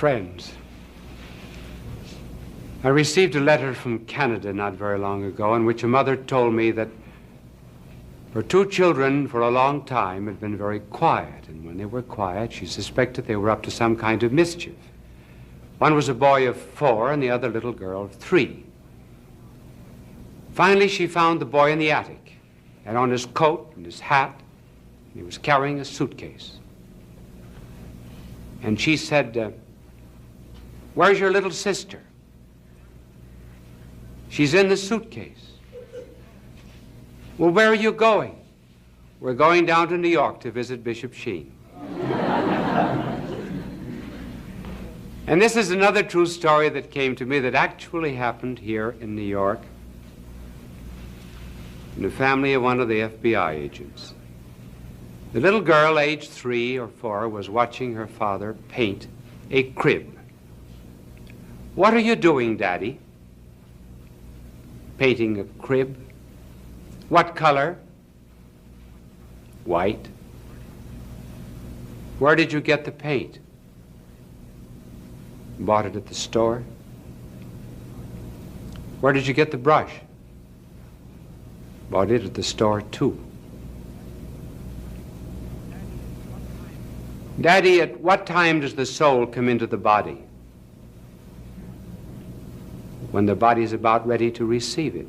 friends. I received a letter from Canada not very long ago in which a mother told me that her two children for a long time had been very quiet, and when they were quiet, she suspected they were up to some kind of mischief. One was a boy of 4 and the other little girl of 3. Finally, she found the boy in the attic, had on his coat and his hat, and he was carrying a suitcase. And she said, "Where's your little sister?" "She's in the suitcase." "Well, where are you going?" "We're going down to New York to visit Bishop Sheen." And this is another true story that came to me that actually happened here in New York in the family of one of the FBI agents. The little girl, aged 3 or 4, was watching her father paint a crib. "What are you doing, Daddy?" "Painting a crib." "What color?" "White." "Where did you get the paint?" "Bought it at the store." "Where did you get the brush?" "Bought it at the store, too." "Daddy, at what time does the soul come into the body?" "When the body's about ready to receive it."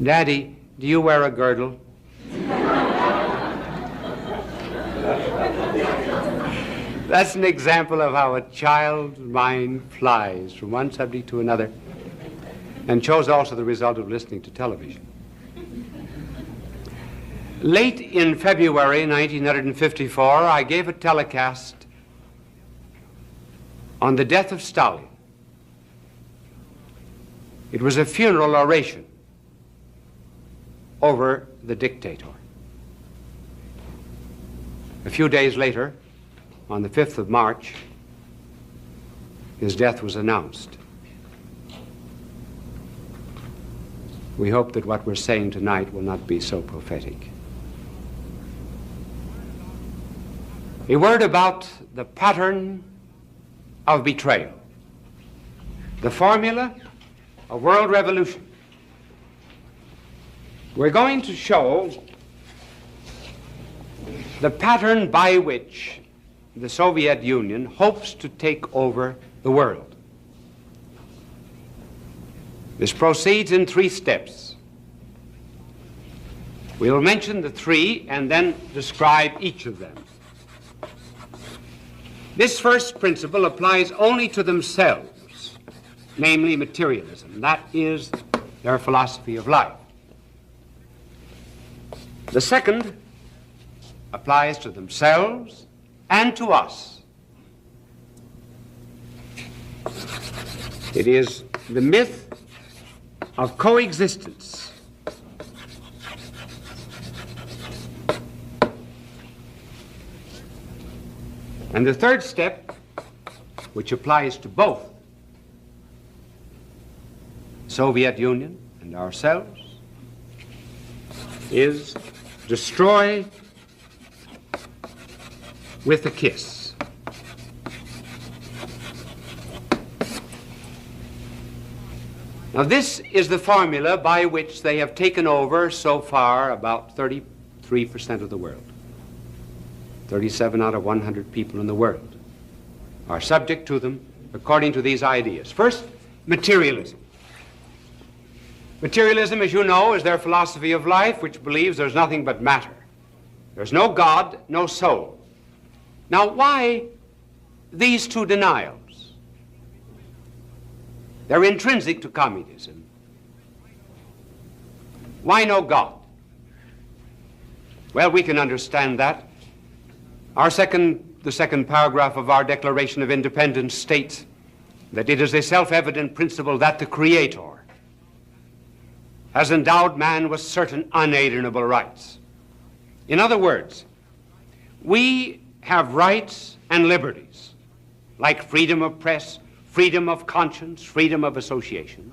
"Daddy, do you wear a girdle?" That's an example of how a child's mind flies from one subject to another, and shows also the result of listening to television. Late in February 1954, I gave a telecast on the death of Stalin. It was a funeral oration over the dictator. A few days later, on the 5th of March, his death was announced. We hope that what we're saying tonight will not be so prophetic. A word about the pattern of betrayal, the formula of world revolution. We're going to show the pattern by which the Soviet Union hopes to take over the world. This proceeds in 3 steps. We'll mention the 3 and then describe each of them. This first principle applies only to themselves, namely materialism. That is their philosophy of life. The second applies to themselves and to us. It is the myth of coexistence. And the third step, which applies to both Soviet Union and ourselves, is destroy with a kiss. Now, this is the formula by which they have taken over so far about 33% of the world. 37 out of 100 people in the world are subject to them according to these ideas. First, materialism. Materialism, as you know, is their philosophy of life, which believes there's nothing but matter. There's no God, no soul. Now, why these 2 denials? They're intrinsic to communism. Why no God? Well, we can understand that. The second paragraph of our Declaration of Independence states that it is a self-evident principle that the Creator has endowed man with certain unalienable rights. In other words, we have rights and liberties, like freedom of press, freedom of conscience, freedom of association,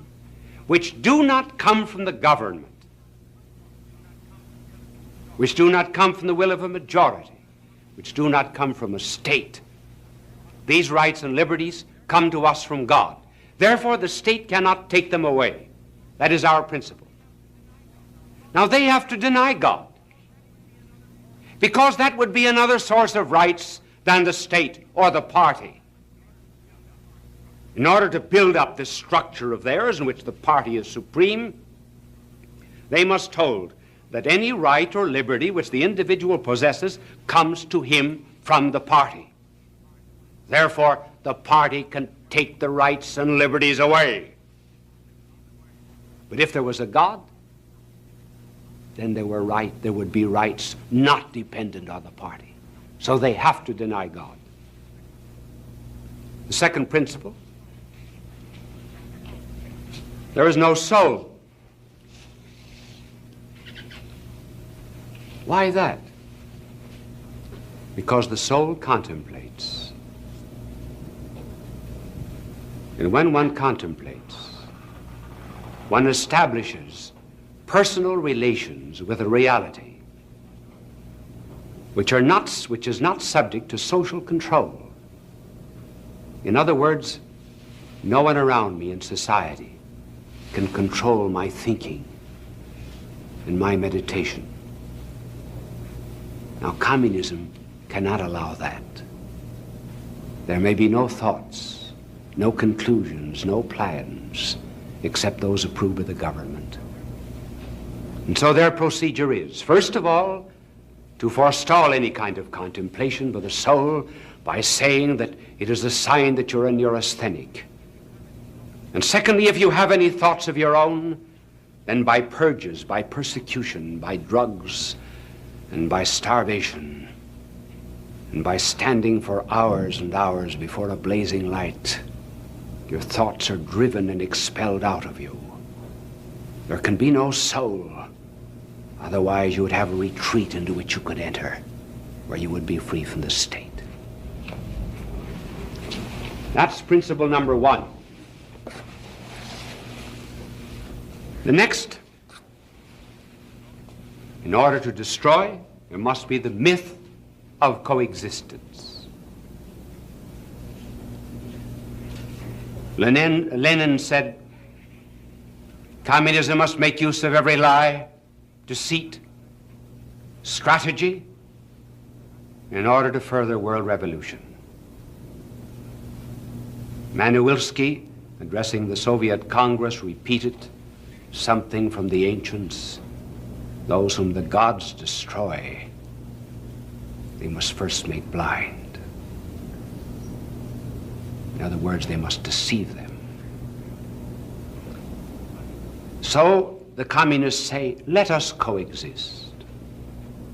which do not come from the government, which do not come from the will of a majority, which do not come from a state, These rights and liberties come to us from God. Therefore, the state cannot take them away. That is our principle. Now, they have to deny God, because that would be another source of rights than the state or the party. In order to build up this structure of theirs in which the party is supreme, they must hold that any right or liberty which the individual possesses comes to him from the party. Therefore, the party can take the rights and liberties away. But if there was a God, then there would be rights not dependent on the party. So they have to deny God. The second principle, there is no soul. Why that? Because the soul contemplates. And when one contemplates, one establishes personal relations with a reality which is not subject to social control. In other words, no one around me in society can control my thinking and my meditation. Now, communism cannot allow that. There may be no thoughts, no conclusions, no plans, except those approved by the government. And so their procedure is, first of all, to forestall any kind of contemplation by the soul by saying that it is a sign that you're a neurasthenic. And secondly, if you have any thoughts of your own, then by purges, by persecution, by drugs, and by starvation, and by standing for hours and hours before a blazing light, your thoughts are driven and expelled out of you. There can be no soul. Otherwise, you would have a retreat into which you could enter, where you would be free from the state. That's principle number one. The next, in order to destroy, there must be the myth of coexistence. Lenin said, communism must make use of every lie, deceit, strategy, in order to further world revolution. Manuilsky, addressing the Soviet Congress, repeated something from the ancients: those whom the gods destroy, they must first make blind. In other words, they must deceive them. So the communists say, let us coexist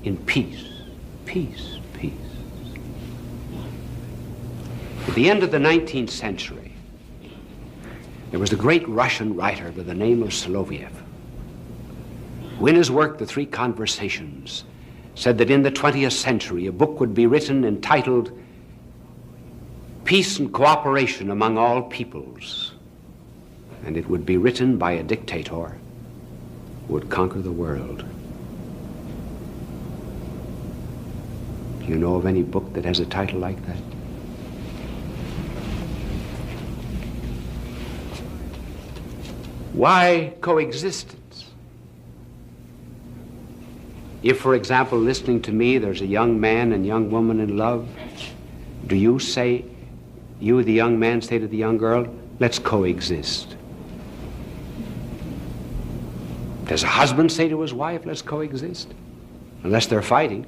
in peace, peace, peace. At the end of the 19th century, there was a great Russian writer by the name of Soloviev, who in his work, The Three Conversations, said that in the 20th century a book would be written entitled Peace and Cooperation Among All Peoples, and it would be written by a dictator who would conquer the world. Do you know of any book that has a title like that? Why coexistence? If, for example, listening to me, there's a young man and young woman in love, do you say, you, the young man, say to the young girl, let's coexist? Does a husband say to his wife, let's coexist? Unless they're fighting.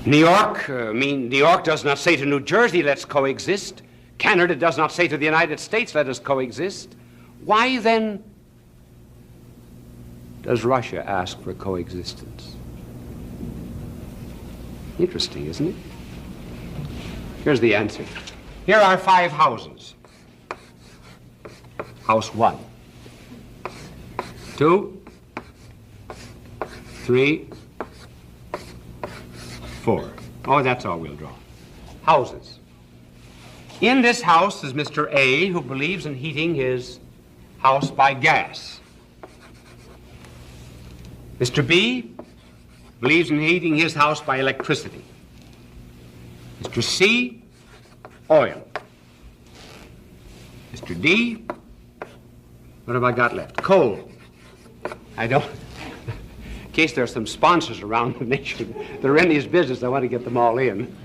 New York does not say to New Jersey, let's coexist. Canada does not say to the United States, let us coexist. Why then does Russia ask for coexistence? Interesting, isn't it? Here's the answer. Here are 5 houses. House 1, 2, 3, 4. Oh, that's all we'll draw. Houses. In this house is Mr. A, who believes in heating his house by gas. Mr. B believes in heating his house by electricity. Mr. C, oil. Mr. D, what have I got left? Coal. I don't, in case there are some sponsors around the nation that are in this business, I want to get them all in.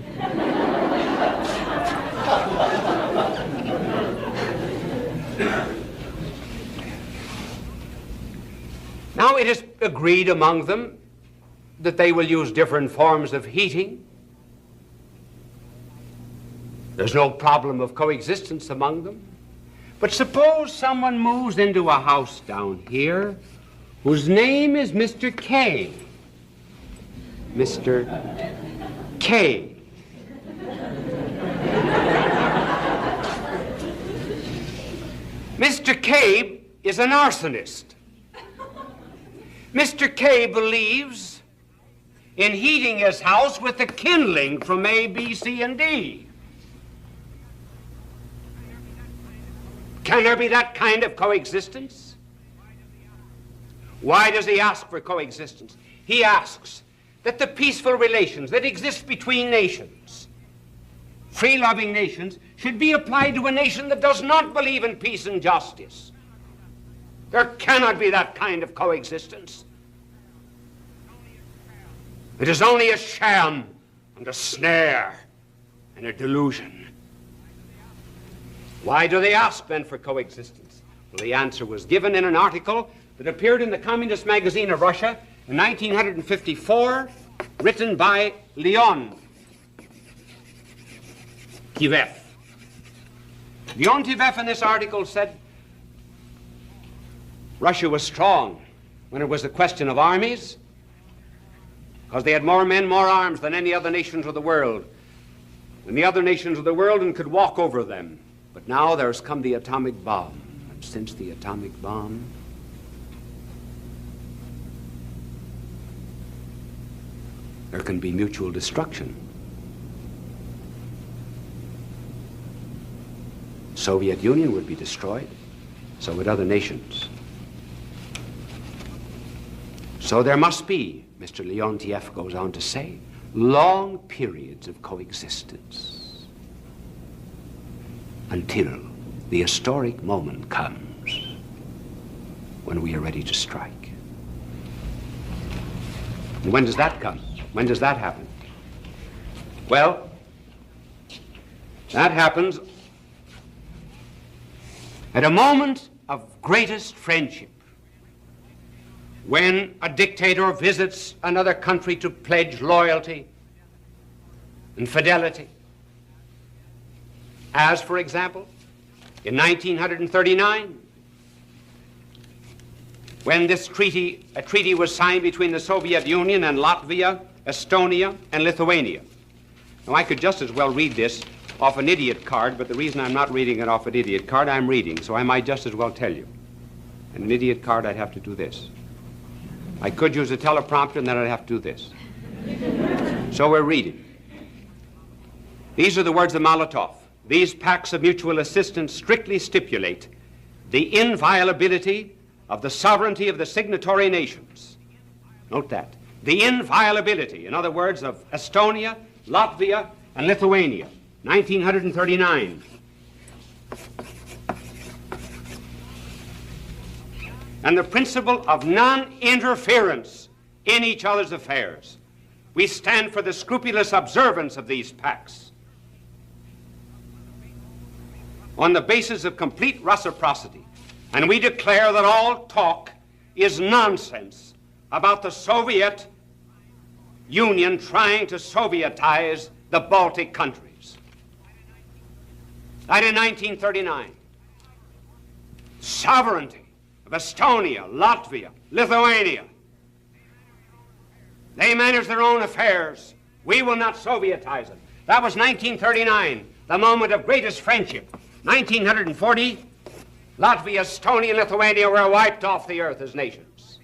Now it is agreed among them that they will use different forms of heating. There's no problem of coexistence among them. But suppose someone moves into a house down here whose name is Mr. K. Mr. K. Mr. K is an arsonist. Mr. K believes in heating his house with the kindling from A, B, C, and D. Can there be that kind of coexistence? Why does he ask for coexistence? He asks that the peaceful relations that exist between nations, free-loving nations, should be applied to a nation that does not believe in peace and justice. There cannot be that kind of coexistence. It is only a sham and a snare and a delusion. Why do they ask then for coexistence? Well, the answer was given in an article that appeared in the Communist magazine of Russia in 1954, written by Leon Tivev. Leon Tivev in this article said Russia was strong when it was a question of armies, because they had more men, more arms than any other nations of the world, and the other nations of the world, and could walk over them. But now there's come the atomic bomb, and since the atomic bomb, there can be mutual destruction. Soviet Union would be destroyed, so would other nations. So there must be, Mr. Leontiev goes on to say, long periods of coexistence until the historic moment comes when we are ready to strike. And when does that come? When does that happen? Well, that happens at a moment of greatest friendship, when a dictator visits another country to pledge loyalty and fidelity. As, for example, in 1939, when a treaty was signed between the Soviet Union and Latvia, Estonia, and Lithuania. Now, I could just as well read this off an idiot card, but the reason I'm not reading it off an idiot card, I'm reading, so I might just as well tell you. And an idiot card, I'd have to do this. I could use a teleprompter, and then I'd have to do this. So we're reading. These are the words of Molotov. These pacts of mutual assistance strictly stipulate the inviolability of the sovereignty of the signatory nations. Note that. The inviolability, in other words, of Estonia, Latvia, and Lithuania, 1939. And the principle of non-interference in each other's affairs. We stand for the scrupulous observance of these pacts on the basis of complete reciprocity. And we declare that all talk is nonsense about the Soviet Union trying to Sovietize the Baltic countries. That in 1939. Sovereignty of Estonia, Latvia, Lithuania. They manage their own affairs. We will not Sovietize them. That was 1939, the moment of greatest friendship. 1940, Latvia, Estonia, and Lithuania were wiped off the earth as nations.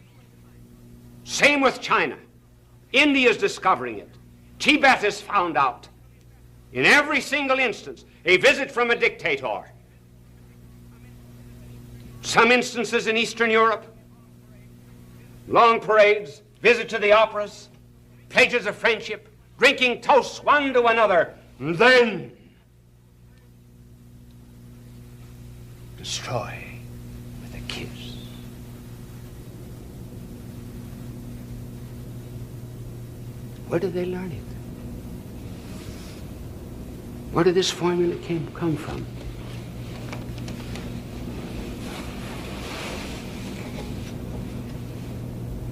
Same with China. India is discovering it. Tibet is found out. In every single instance, a visit from a dictator. Some instances in Eastern Europe, long parades, visit to the operas, pledges of friendship, drinking toasts one to another, and then destroy with a kiss. Where did they learn it? Where did this formula come from?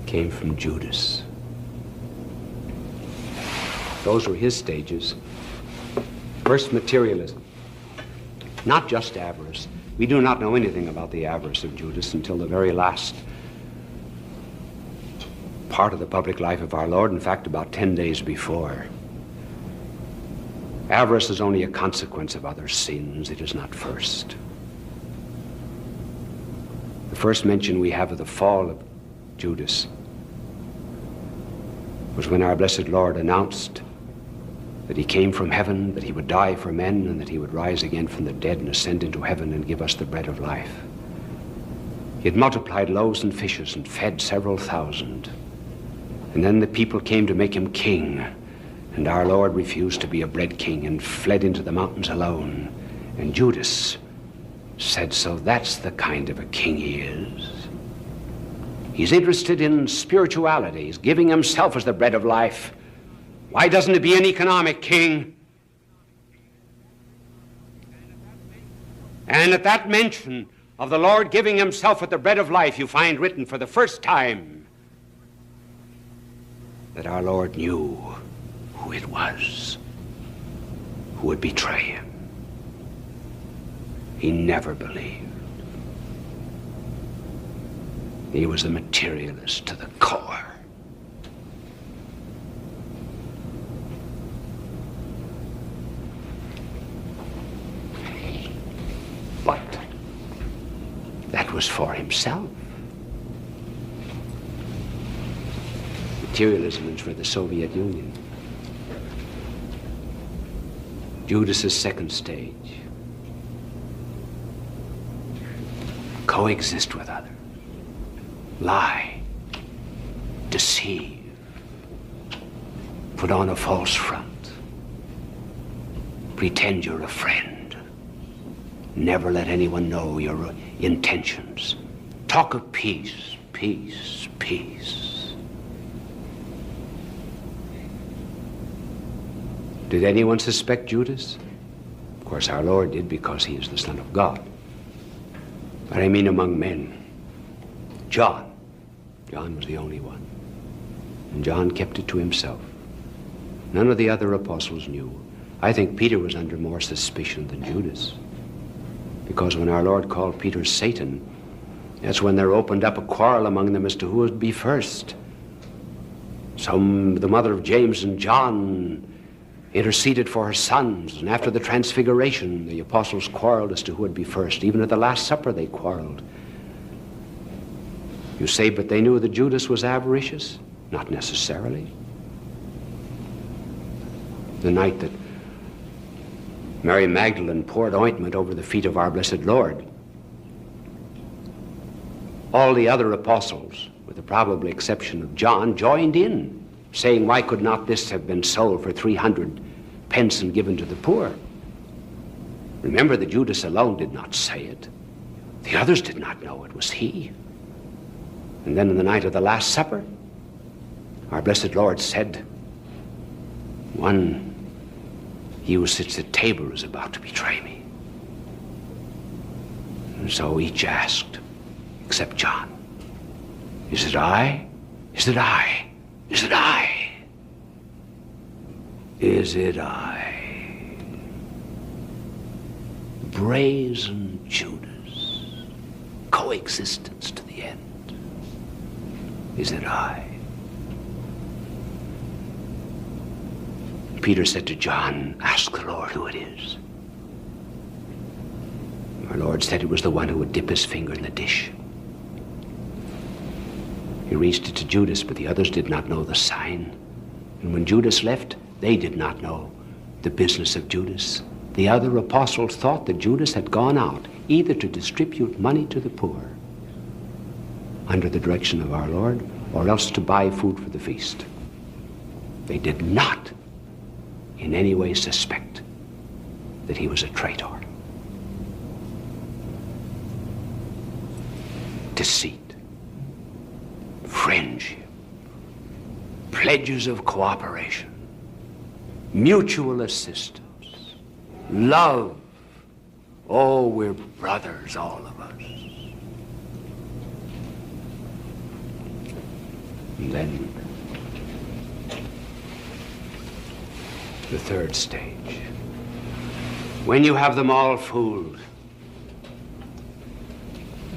Came from Judas. Those were his stages. First, materialism. Not just avarice. We do not know anything about the avarice of Judas until the very last part of the public life of our Lord, in fact, about 10 days before. Avarice is only a consequence of other sins. It is not first. The first mention we have of the fall of Judas was when our blessed Lord announced that he came from heaven, that he would die for men, and that he would rise again from the dead and ascend into heaven and give us the bread of life. He had multiplied loaves and fishes and fed several thousand. And then the people came to make him king, and our Lord refused to be a bread king and fled into the mountains alone. And Judas said, so that's the kind of a king he is. He's interested in spirituality. He's giving himself as the bread of life. Why doesn't he be an economic king? And at that mention of the Lord giving himself as the bread of life, you find written for the first time that our Lord knew who it was who would betray him. He never believed. He was a materialist to the core. But that was for himself. Materialism is for the Soviet Union. Judas's second stage. Coexist with others. Lie. Deceive. Put on a false front. Pretend you're a friend. Never let anyone know your intentions. Talk of peace, peace, peace. Did anyone suspect Judas? Of course, our Lord did, because he is the Son of God. But I mean among men. John was the only one. And John kept it to himself. None of the other apostles knew. I think Peter was under more suspicion than Judas. Because when our Lord called Peter Satan, that's when there opened up a quarrel among them as to who would be first. The mother of James and John interceded for her sons, and after the transfiguration, the apostles quarreled as to who would be first. Even at the Last Supper, they quarreled. You say, but they knew that Judas was avaricious? Not necessarily. The night that Mary Magdalene poured ointment over the feet of our blessed Lord, all the other apostles, with the probable exception of John, joined in, saying, why could not this have been sold for 300 pence and given to the poor? Remember that Judas alone did not say it. The others did not know it was he. And then in the night of the Last Supper, our blessed Lord said, he who sits at table is about to betray me. And so each asked, except John, is it I? Is it I? Is it I? Is it I? Brazen Judas, coexistence to the end. Is it I? Peter said to John, ask the Lord who it is. Our Lord said it was the one who would dip his finger in the dish. He reached it to Judas, but the others did not know the sign. And when Judas left, they did not know the business of Judas. The other apostles thought that Judas had gone out either to distribute money to the poor under the direction of our Lord, or else to buy food for the feast. They did not in any way suspect that he was a traitor. Deceit, friendship, pledges of cooperation, mutual assistance, love. Oh, we're brothers, all of us. And then the third stage. When you have them all fooled,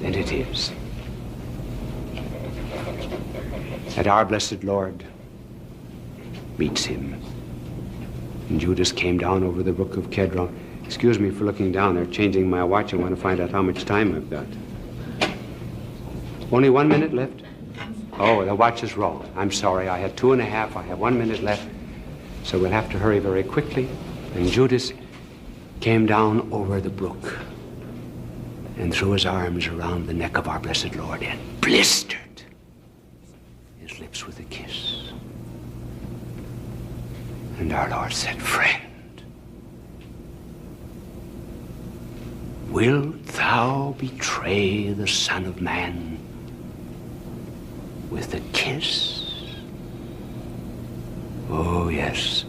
then it is that our blessed Lord meets him. And Judas came down over the brook of Kedron. Excuse me for looking down there, changing my watch. I want to find out how much time I've got. Only 1 minute left? Oh, the watch is wrong. I'm sorry. I had 2.5. I have 1 minute left. So we'll have to hurry very quickly. And Judas came down over the brook and threw his arms around the neck of our blessed Lord and blistered his lips with a kiss. And our Lord said, "Friend, wilt thou betray the Son of Man with a kiss?" Oh, yes.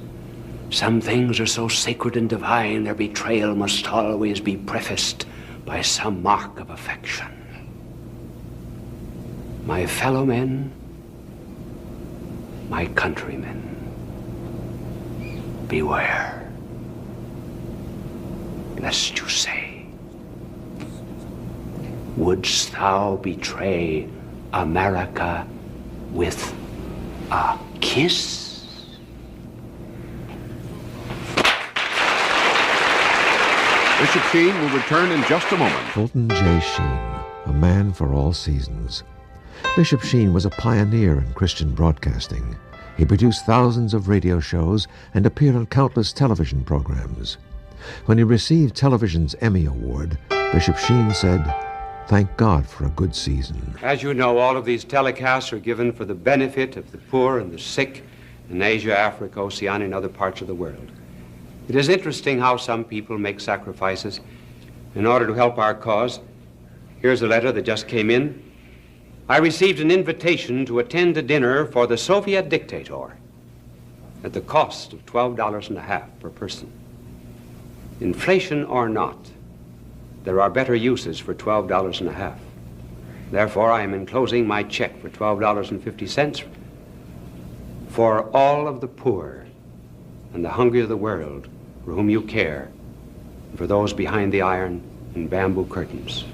Some things are so sacred and divine, their betrayal must always be prefaced by some mark of affection. My fellow men, my countrymen, beware, lest you say, "Wouldst thou betray America with a kiss?" Bishop Sheen will return in just a moment. Fulton J. Sheen, a man for all seasons. Bishop Sheen was a pioneer in Christian broadcasting. He produced thousands of radio shows and appeared on countless television programs. When he received television's Emmy Award, Bishop Sheen said, "Thank God for a good season." As you know, all of these telecasts are given for the benefit of the poor and the sick in Asia, Africa, Oceania, and other parts of the world. It is interesting how some people make sacrifices in order to help our cause. Here's a letter that just came in. I received an invitation to attend a dinner for the Soviet dictator at the cost of $12.50 per person. Inflation or not, there are better uses for $12.50. Therefore, I am enclosing my check for $12.50 for all of the poor and the hungry of the world for whom you care, and for those behind the iron and bamboo curtains.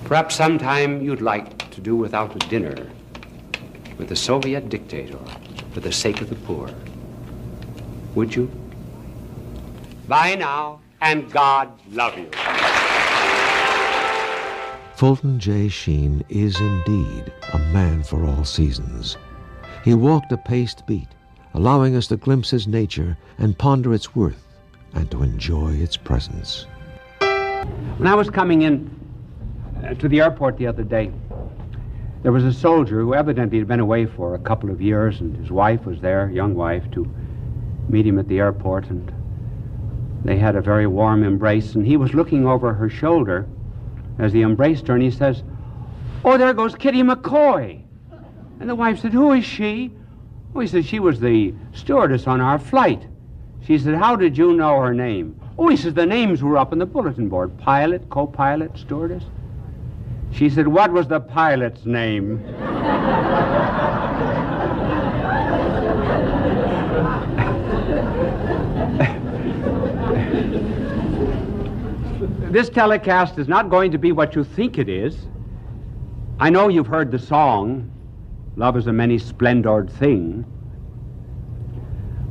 Perhaps sometime you'd like to do without a dinner with the Soviet dictator for the sake of the poor. Would you? Bye now, and God love you. Fulton J. Sheen is indeed a man for all seasons. He walked a paced beat, allowing us to glimpse his nature and ponder its worth and to enjoy its presence. When I was coming in to the airport the other day, there was a soldier who evidently had been away for a couple of years, and his wife was there, young wife, to meet him at the airport, and they had a very warm embrace, and he was looking over her shoulder as he embraced her, and he says, "Oh, there goes Kitty McCoy." And the wife said, "Who is she?" Oh, he said, "She was the stewardess on our flight." She said, "How did you know her name?" Oh, he says, "The names were up on the bulletin board. Pilot, co-pilot, stewardess." She said, "What was the pilot's name?" This telecast is not going to be what you think it is. I know you've heard the song, "Love is a many splendored thing,"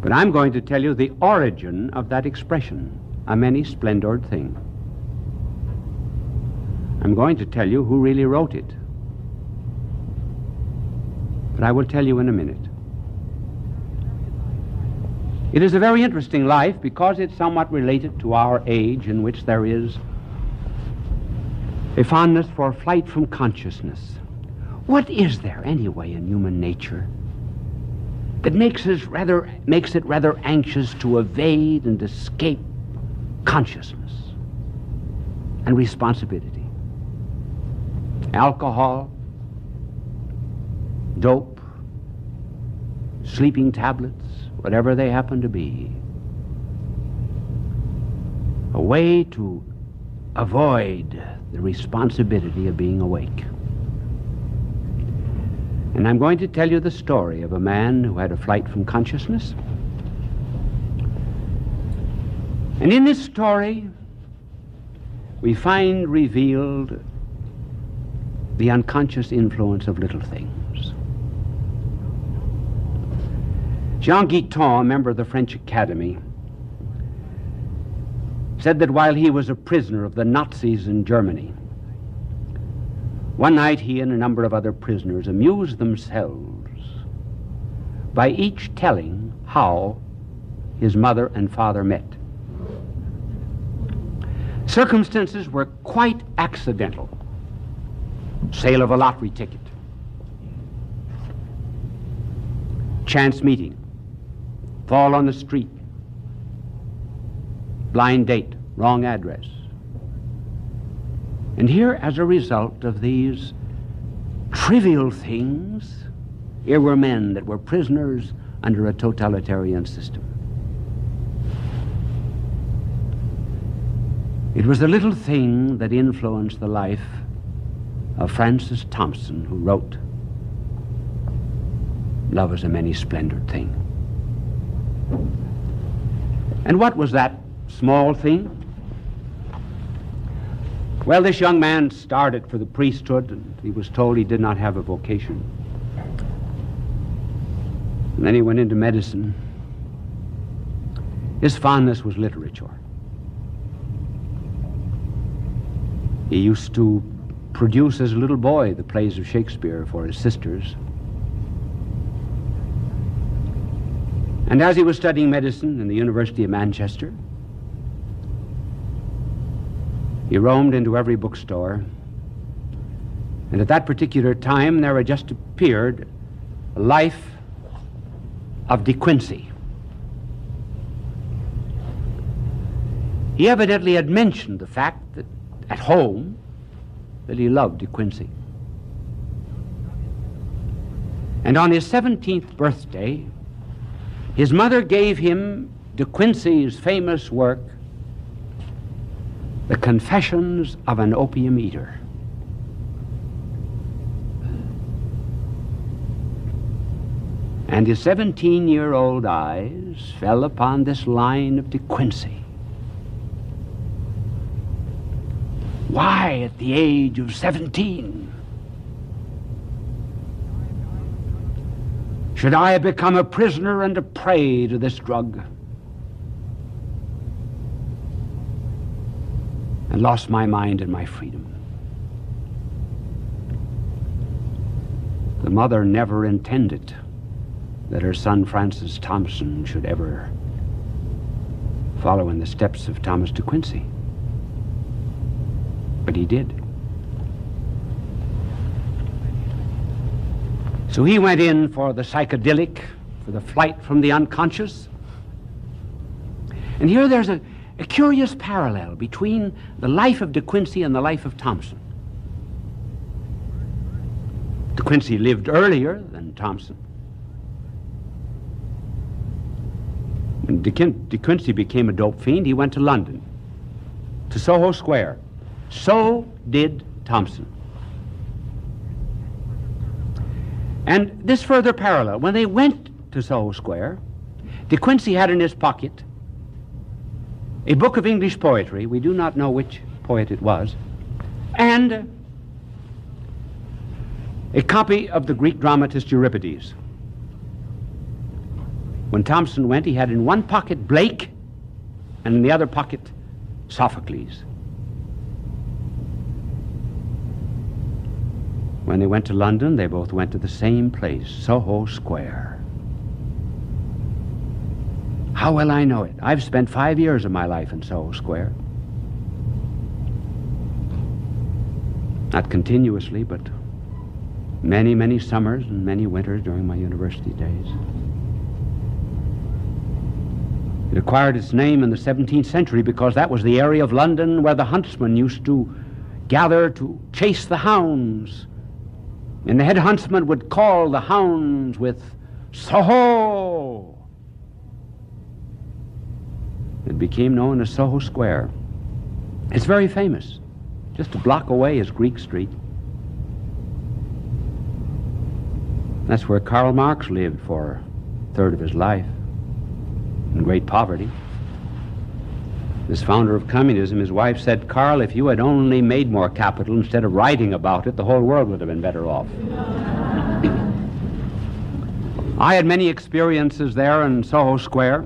but I'm going to tell you the origin of that expression, a many splendored thing. I'm going to tell you who really wrote it, but I will tell you in a minute. It is a very interesting life because it's somewhat related to our age, in which there is a fondness for flight from consciousness. What is there, anyway, in human nature that makes it rather anxious to evade and escape consciousness and responsibility. Alcohol, dope, sleeping tablets, whatever they happen to be. A way to avoid the responsibility of being awake. And I'm going to tell you the story of a man who had a flight from consciousness. And in this story, we find revealed the unconscious influence of little things. Jean Guiton, a member of the French Academy, said that while he was a prisoner of the Nazis in Germany, one night he and a number of other prisoners amused themselves by each telling how his mother and father met. Circumstances were quite accidental. Sale of a lottery ticket, chance meeting, fall on the street, blind date, wrong address. And here, as a result of these trivial things, here were men that were prisoners under a totalitarian system. It was the little thing that influenced the life of Francis Thompson, who wrote, "Love is a many-splendored thing." And what was that small thing? Well, this young man started for the priesthood, and he was told he did not have a vocation. And then he went into medicine. His fondness was literature. He used to produce as a little boy the plays of Shakespeare for his sisters. And as he was studying medicine in the University of Manchester, he roamed into every bookstore, and at that particular time there had just appeared a Life of De Quincey. He evidently had mentioned the fact that at home that he loved De Quincey. And on his 17th birthday, his mother gave him De Quincey's famous work, The Confessions of an Opium Eater. And his 17-year-old eyes fell upon this line of De Quincey. Why, at the age of 17, should I have become a prisoner and a prey to this drug, and lost my mind and my freedom? The mother never intended that her son Francis Thompson should ever follow in the steps of Thomas De Quincey. But he did. So he went in for the psychedelic, for the flight from the unconscious. And here there's a curious parallel between the life of De Quincey and the life of Thompson. De Quincey lived earlier than Thompson. When De Quincey became a dope fiend, he went to London, to Soho Square. So did Thompson. And this further parallel, when they went to Soho Square, De Quincey had in his pocket a book of English poetry, we do not know which poet it was, and a copy of the Greek dramatist Euripides. When Thompson went, he had in one pocket Blake, and in the other pocket Sophocles. When they went to London, they both went to the same place, Soho Square. How well I know it. I've spent 5 years of my life in Soho Square. Not continuously, but many, many summers and many winters during my university days. It acquired its name in the 17th century because that was the area of London where the huntsmen used to gather to chase the hounds. And the head huntsman would call the hounds with Soho. It became known as Soho Square. It's very famous. Just a block away is Greek Street. That's where Karl Marx lived for a third of his life, in great poverty. This founder of communism, his wife said, "Karl, if you had only made more capital instead of writing about it, the whole world would have been better off." I had many experiences there in Soho Square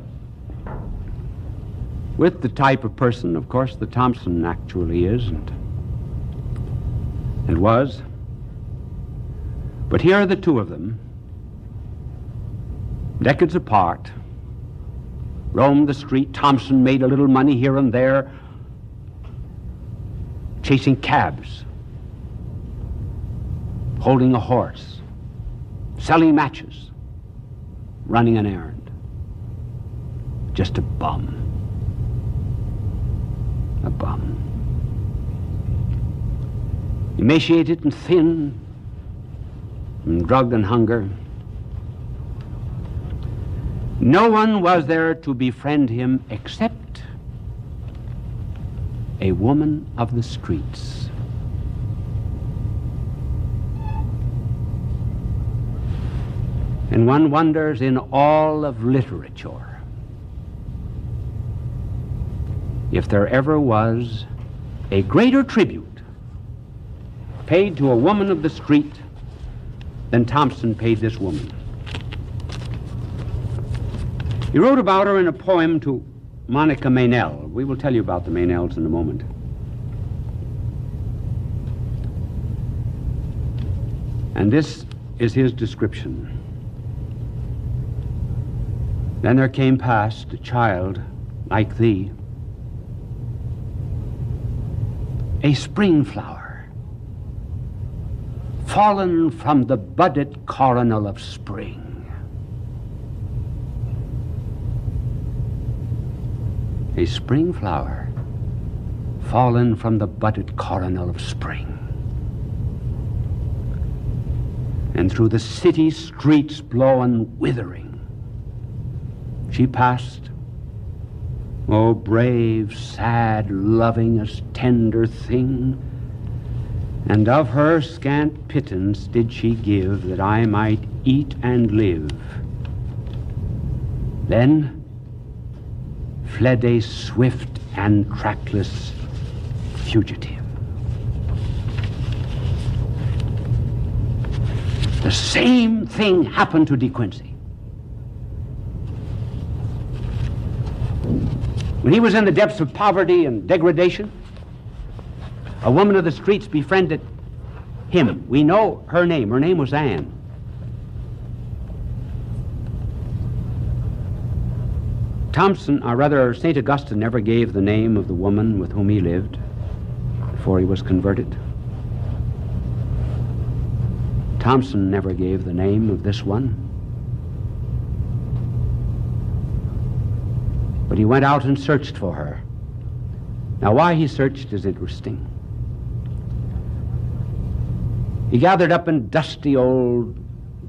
with the type of person, of course, that Thompson actually is and was. But here are the two of them, decades apart, roamed the street. Thompson made a little money here and there, chasing cabs, holding a horse, selling matches, running an errand. Just a bum. A bum. Emaciated and thin, and drugged and hunger. No one was there to befriend him except a woman of the streets. And one wonders, in all of literature, if there ever was a greater tribute paid to a woman of the street than Thompson paid this woman. He wrote about her in a poem to Monica Meynell. We will tell you about the Meynells in a moment. And this is his description. Then there came past a child like thee, a spring flower, fallen from the budded coronal of spring. A spring flower, fallen from the budded coronal of spring. And through the city streets blown withering, she passed, oh brave, sad, lovingest, tender thing, and of her scant pittance did she give, that I might eat and live. Then fled a swift and trackless fugitive. The same thing happened to De Quincey. When he was in the depths of poverty and degradation, a woman of the streets befriended him. We know her name. Her name was Anne. Thompson, or rather St. Augustine, never gave the name of the woman with whom he lived before he was converted. Thompson never gave the name of this one. But he went out and searched for her. Now, why he searched is interesting. He gathered up in dusty old,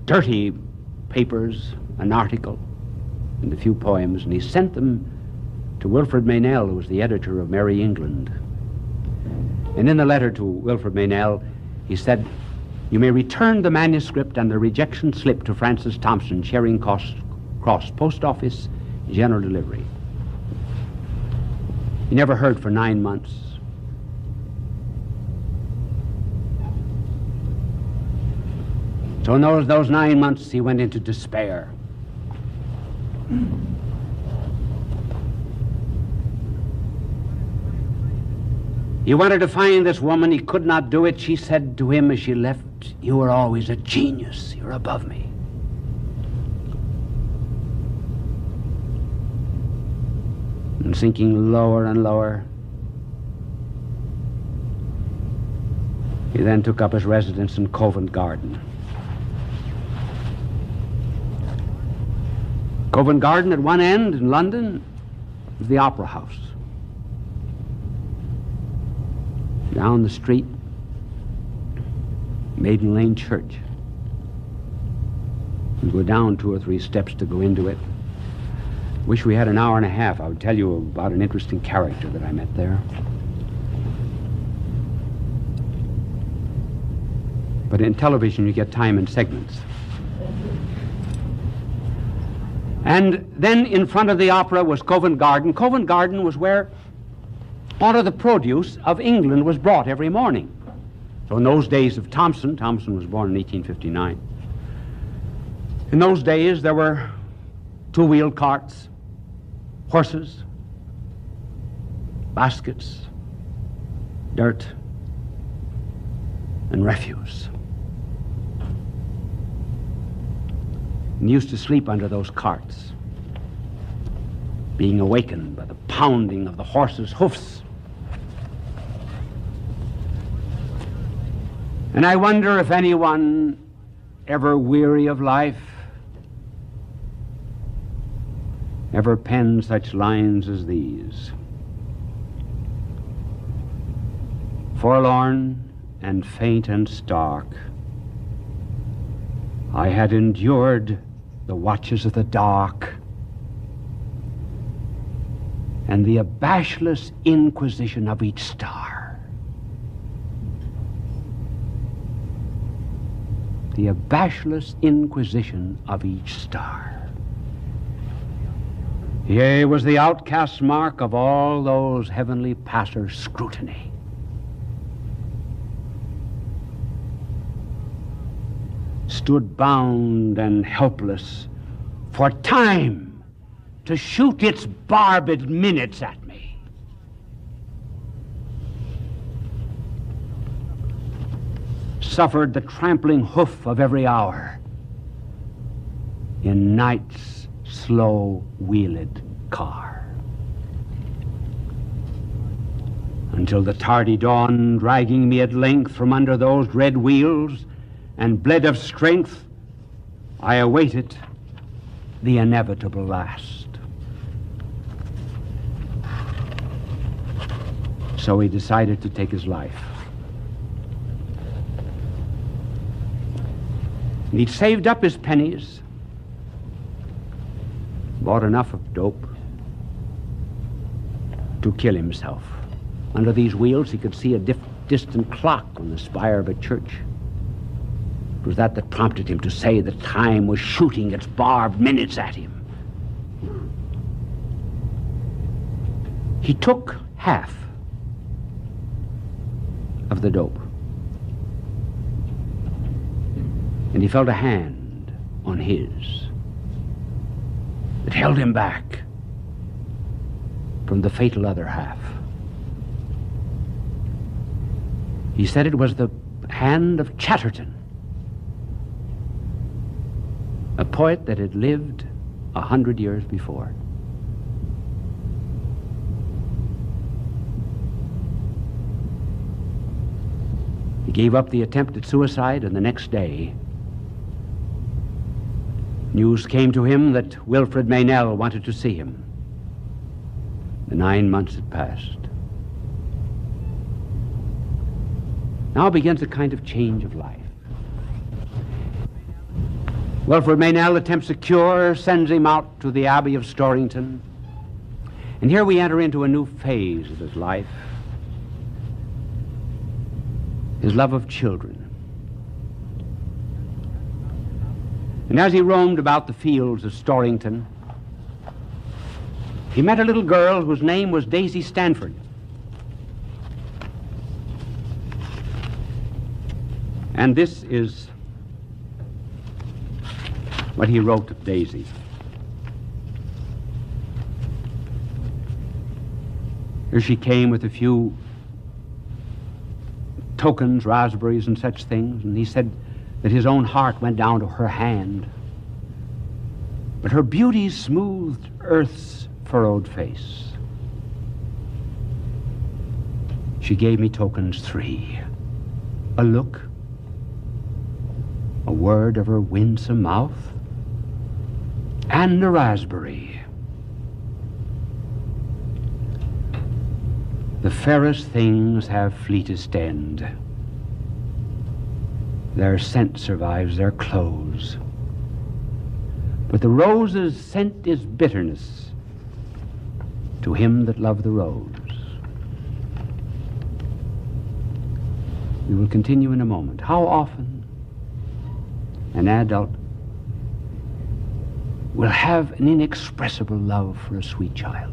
dirty papers an article and a few poems, and he sent them to Wilfred Meynell, who was the editor of Merry England. And in the letter to Wilfred Meynell, he said, "You may return the manuscript and the rejection slip to Francis Thompson, Charing Cross Post Office, general delivery." He never heard for 9 months. So in those 9 months, he went into despair. He wanted to find this woman. He could not do it. She said to him as she left, "You are always a genius. You're above me." And sinking lower and lower, he then took up his residence in Covent Garden. Covent Garden at one end in London, was the Opera House. Down the street, Maiden Lane Church. You go down 2 or 3 steps to go into it. Wish we had an hour and a half. I would tell you about an interesting character that I met there. But in television, you get time in segments. And then in front of the opera was Covent Garden. Covent Garden was where all of the produce of England was brought every morning. So in those days of Thompson was born in 1859. In those days, there were 2-wheeled carts, horses, baskets, dirt, and refuse. And used to sleep under those carts, being awakened by the pounding of the horses' hoofs. And I wonder if anyone, ever weary of life, ever penned such lines as these. Forlorn and faint and stark, I had endured the watches of the dark and the abashless inquisition of each star. The abashless inquisition of each star. Yea, was the outcast mark of all those heavenly passers' scrutiny. Stood bound and helpless for time to shoot its barbed minutes at me. Suffered the trampling hoof of every hour in night's slow-wheeled car, until the tardy dawn, dragging me at length from under those red wheels, and bled of strength, I awaited the inevitable last. So he decided to take his life. And he'd saved up his pennies, bought enough of dope to kill himself. Under these wheels, he could see a distant clock on the spire of a church. It was that prompted him to say that time was shooting its barbed minutes at him. He took half of the dope, and he felt a hand on his that held him back from the fatal other half. He said it was the hand of Chatterton, a poet that had lived 100 years before. He gave up the attempt at suicide, and the next day, news came to him that Wilfred Meynell wanted to see him. The 9 months had passed. Now begins a kind of change of life. Wilfred Meynell attempts a cure, sends him out to the Abbey of Storrington. And here we enter into a new phase of his life. His love of children. And as he roamed about the fields of Storrington, he met a little girl whose name was Daisy Stanford. And this is what he wrote of Daisy. Here she came with a few tokens, raspberries and such things, and he said that his own heart went down to her hand. But her beauty smoothed earth's furrowed face. She gave me tokens 3. A look, a word of her winsome mouth, and a raspberry. The fairest things have fleetest end. Their scent survives their close. But the rose's scent is bitterness to him that loved the rose. We will continue in a moment. How often an adult will have an inexpressible love for a sweet child?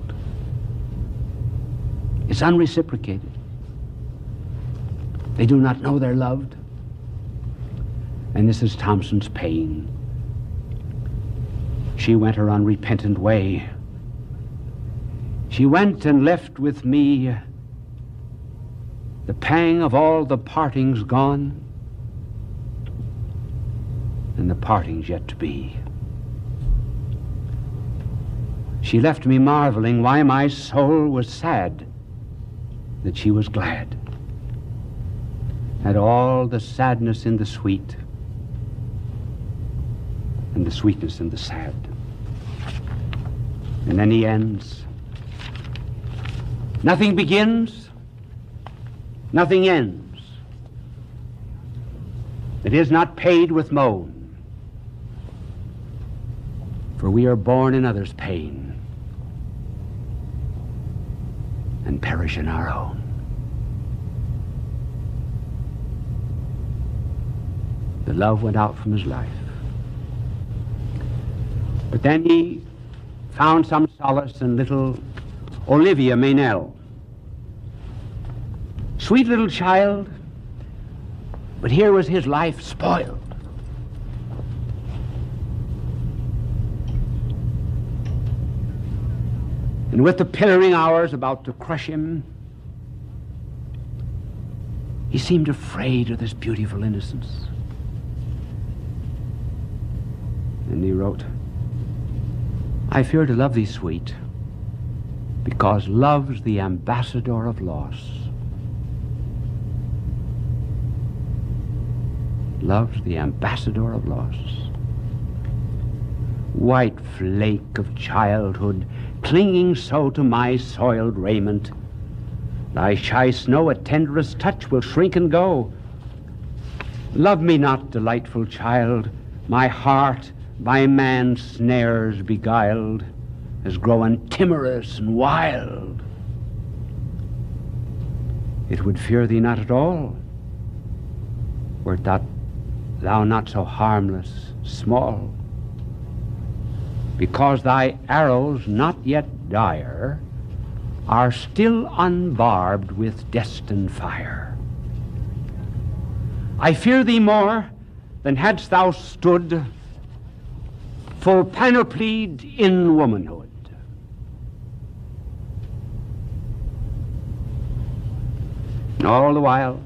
It's unreciprocated. They do not know they're loved. And this is Thompson's pain. She went her unrepentant way. She went and left with me the pang of all the partings gone, and the partings yet to be. She left me marveling why my soul was sad that she was glad, had all the sadness in the sweet and the sweetness in the sad. And then he ends. Nothing begins, nothing ends. It is not paid with moan, for we are born in others' pain and perish in our own. The love went out from his life. But then he found some solace in little Olivia Meynell. Sweet little child, but here was his life spoiled. And with the pillaring hours about to crush him, he seemed afraid of this beautiful innocence. And he wrote, I fear to love thee, sweet, because love's the ambassador of loss. Love's the ambassador of loss. White flake of childhood, clinging so to my soiled raiment, thy shy snow at tenderest touch will shrink and go. Love me not, delightful child, my heart by man's snares beguiled has grown timorous and wild. It would fear thee not at all, wert thou not so harmless, small, because thy arrows, not yet dire, are still unbarbed with destined fire. I fear thee more than hadst thou stood full panoplied in womanhood. And all the while,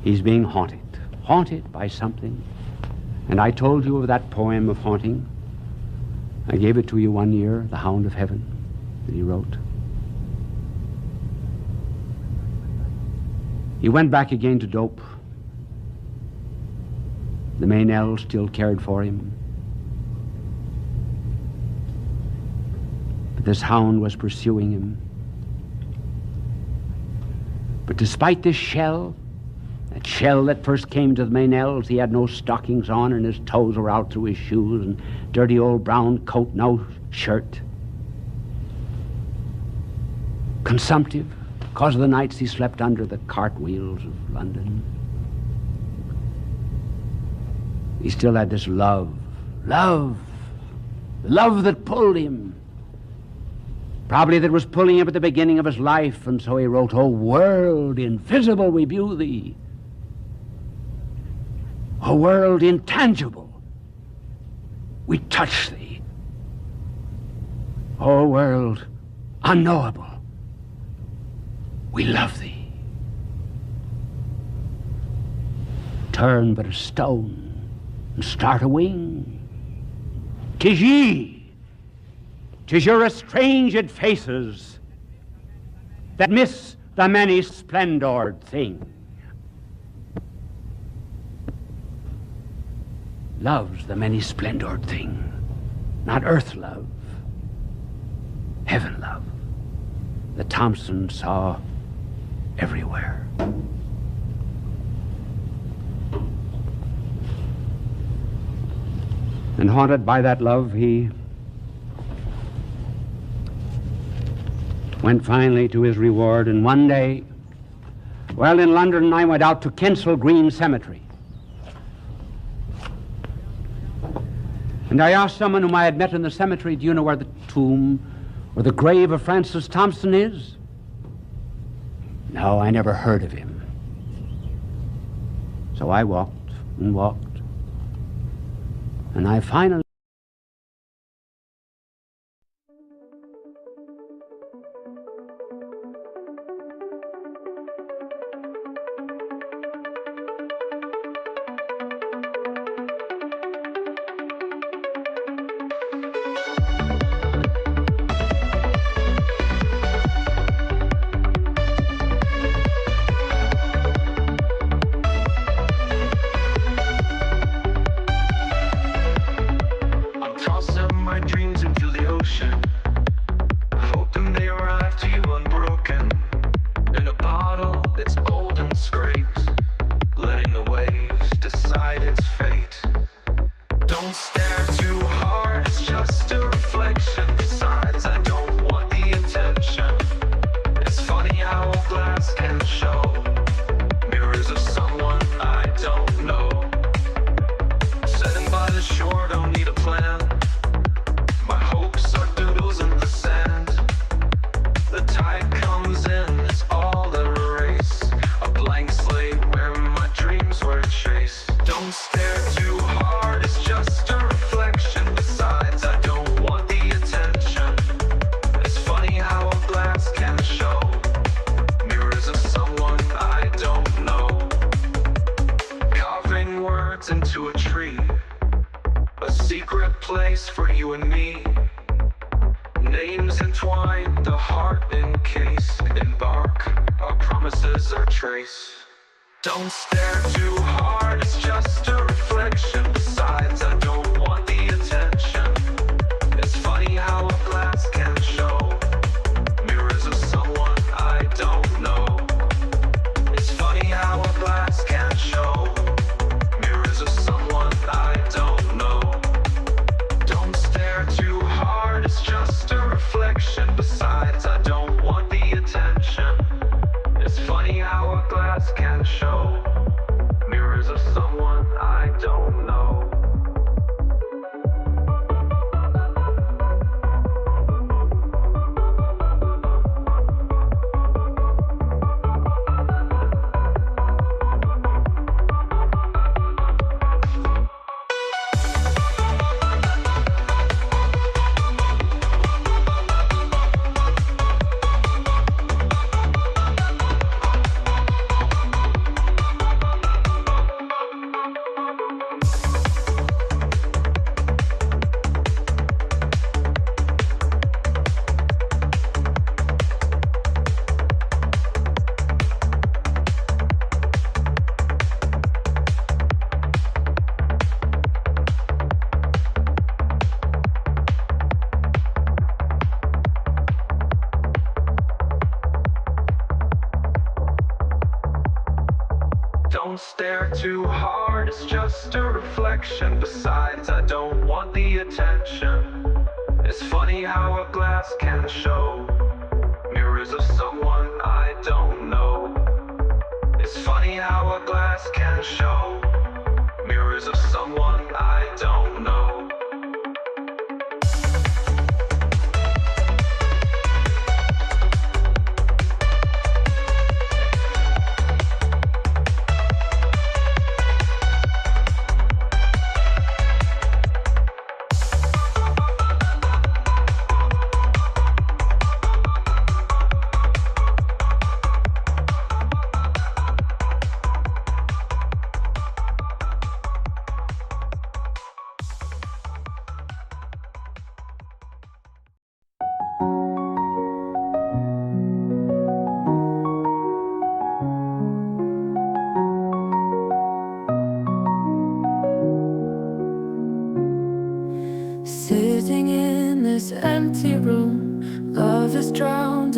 he's being haunted by something. And I told you of that poem of haunting. I gave it to you one year, The Hound of Heaven, that he wrote. He went back again to dope. The Meynell still cared for him. But this hound was pursuing him. But despite this shell, that shell that first came to the Meynells, he had no stockings on and his toes were out through his shoes and dirty old brown coat, no shirt. Consumptive, because of the nights he slept under the cartwheels of London. He still had this love that pulled him. Probably that was pulling him at the beginning of his life, and so he wrote, O world invisible, we view thee. O world intangible, we touch thee. O world unknowable, we love thee. Turn but a stone and start a wing. 'Tis ye, 'tis your estranged faces that miss the many splendored thing. Love's the many splendored thing, not earth love, heaven love, that Thompson saw everywhere. And haunted by that love, he went finally to his reward. And one day, while in London, I went out to Kensal Green Cemetery. And I asked someone whom I had met in the cemetery, do you know where the tomb or the grave of Francis Thompson is? No, I never heard of him. So I walked and walked, and I finally... Don't stare too hard, it's just a reflection. Besides, I don't want the attention. It's funny how a glass can show mirrors of someone I don't know. It's funny how a glass can show mirrors of someone I don't know.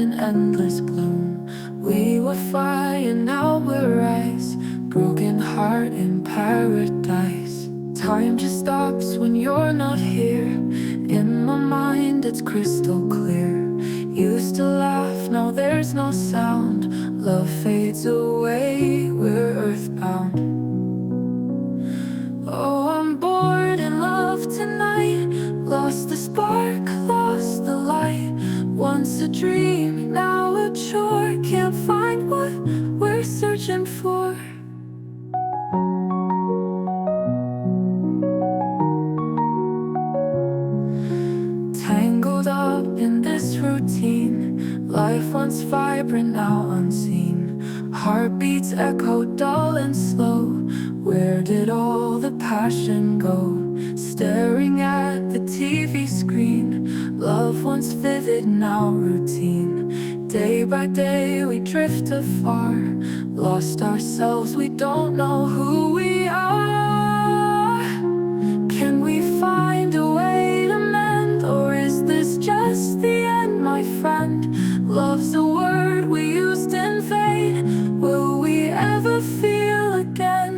in endless gloom. We were fire, and now we're ice, broken heart in paradise. Time just stops when you're not here. In my mind it's crystal clear. Used to laugh, now there's no sound. Love fades away, we're earthbound. Oh, I'm bored in love tonight. Lost the spark, lost the light. Once a dream, now a chore. Can't find what we're searching for. Tangled up in this routine. Life once vibrant, now unseen. Heartbeats echo dull and slow. Where did all the passion go? Staring at the TV screen. Love once vivid, now routine. Day by day we drift afar. Lost ourselves, we don't know who we are. Can we find a way to mend, or is this just the end, my friend? Love's a word we used in vain. Will we ever feel again?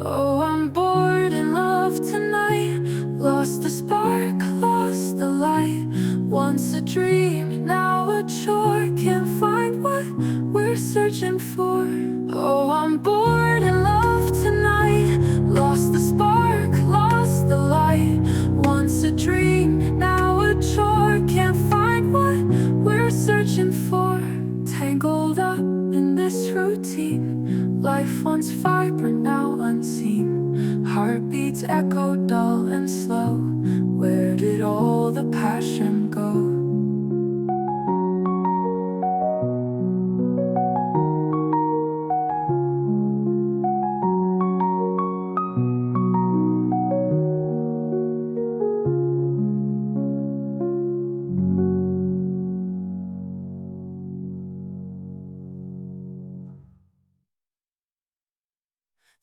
Oh, I'm bored in love tonight. Lost the spark, lost the light. Once a dream, now a chore. Can't find what we're searching for. Oh, I'm bored in love tonight. Lost the spark, lost the light. Once a dream, now a chore. Can't find what we're searching for. Tangled up in this routine. Life once vibrant, now unseen. Heartbeats echo dull and slow. Where did all the passion go?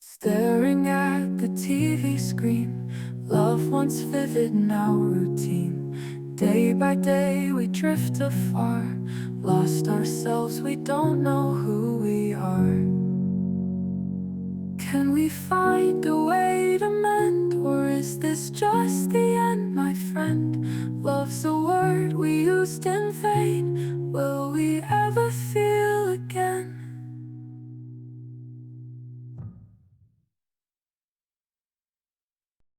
Staring at the TV screen. Love once vivid, now routine. Day by day we drift afar. Lost ourselves, we don't know who we are. Can we find a way to mend, or is this just the end, my